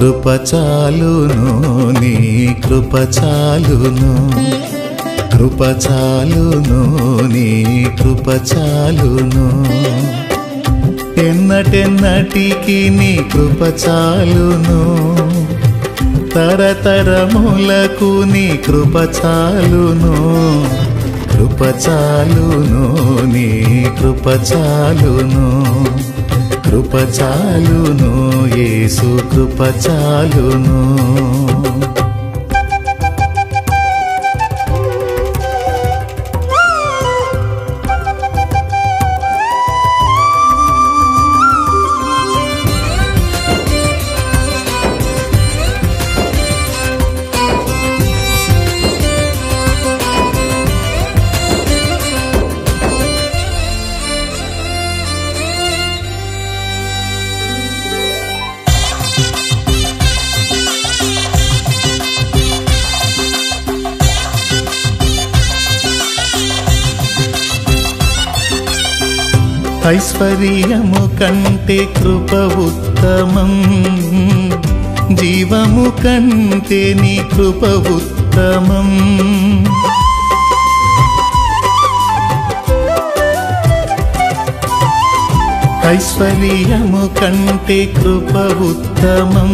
కృప చాలును నీ కృప చాలును కృప చాలును నీ కృప చాలును ఎన్నటెన్నటికి నీ కృప చాలును తరతరములకు నీ కృప చాలును కృప చాలును నీ కృప చాలును కృప చాలును యేసు కృప చాలును ఐశ్వర్యము కంటే కృప ఉత్తమం జీవము కంటే నీ కృప ఉత్తమం ఐశ్వర్యము కంటే కృప ఉత్తమం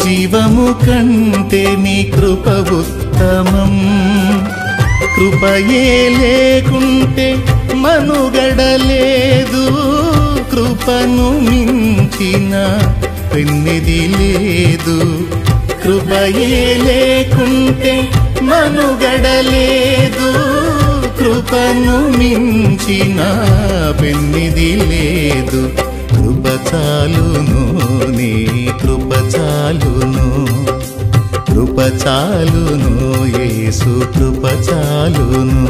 జీవము కంటే నీ కృప ఉత్తమం కృపయే లేకుంటే మనుగడలేదు కృపను మించిన పెన్నిది లేదు కృపయే లేకుంటే మనుగడలేదు కృపను మించిన పెన్నిది లేదు కృప చాలును నీ కృప చాలును కృప చాలును యేసు కృప చాలును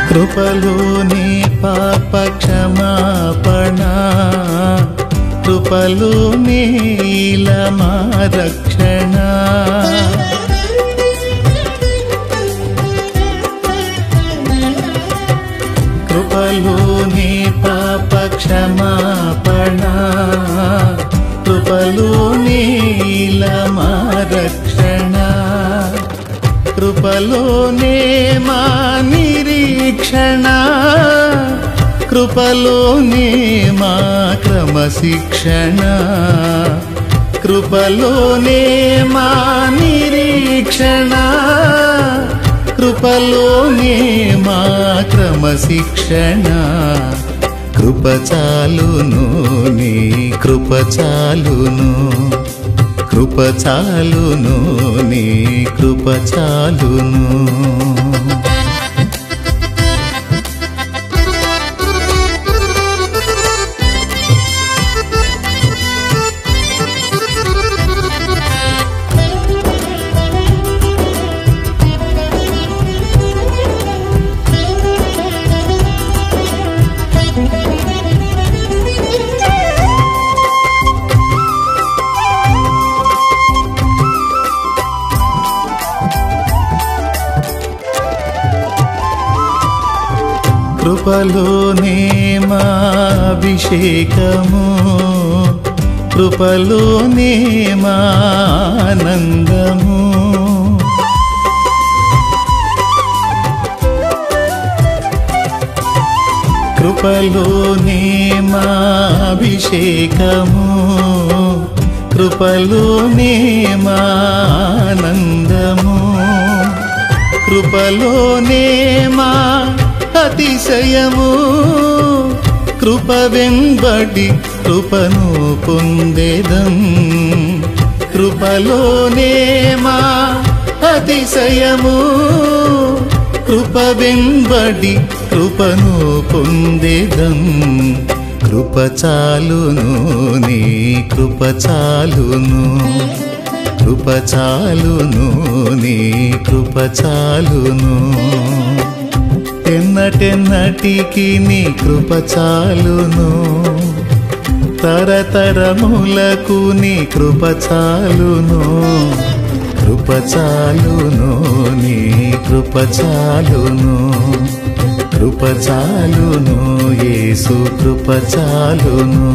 కృపలోనే పాప క్షమాపణ కృపలోనే ఇలమా రక్షణ కృపలోనే పాప క్షమాపణ కృపలోనే ఇలమా రక్షణ కృపలోనే మా నిరీక్షణ కృపలోనే మా క్రమశిక్షణ కృపలోనే మా నిరీక్షణ కృపలోనే మా క్రమశిక్షణ కృప చాలును నీ కృప చాలును కృప చాలును నీ కృప చాలును కృపలోనే మా అభిషేకము కృపలోనే మా ఆనందము కృపలోనే మా అభిషేకము కృపలోనే మా ఆనందము కృపలోనే మా అతిశయము కృప వెంబడి కృపను పొందేదం కృపలోనే మా అతిశయము కృప వెంబడి కృపను పొందేదం కృప చాలును నీ కృప చాలును కృప చాలును నీ కృప చాలును ఎన్నటెన్నటికి నీ కృప చాలును తరతరములకు నీ కృప చాలును కృప చాలును నీ కృప చాలును కృప చాలును యేసు కృప చాలును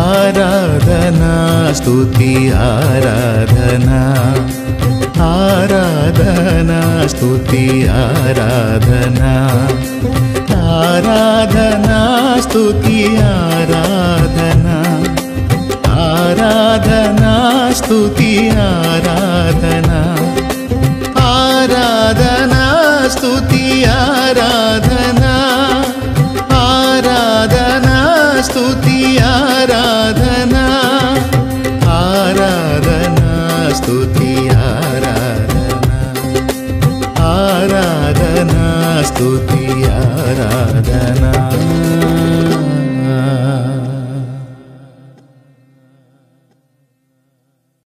ఆరాధనా స్తుతి ఆరాధనా ఆరాధనా స్తుతి ఆరాధనా ఆరాధనా స్తుతి ఆరాధనా ఆరాధనా స్తుతి ఆరాధనా ఆరాధనా స్తుతి ఆరాధనా ఆరాధనా స్తుతి ఆరాధనా ఆరాధనా స్తుతి ఆరాధనా ఆరాధనా స్తుతి ఆరాధనా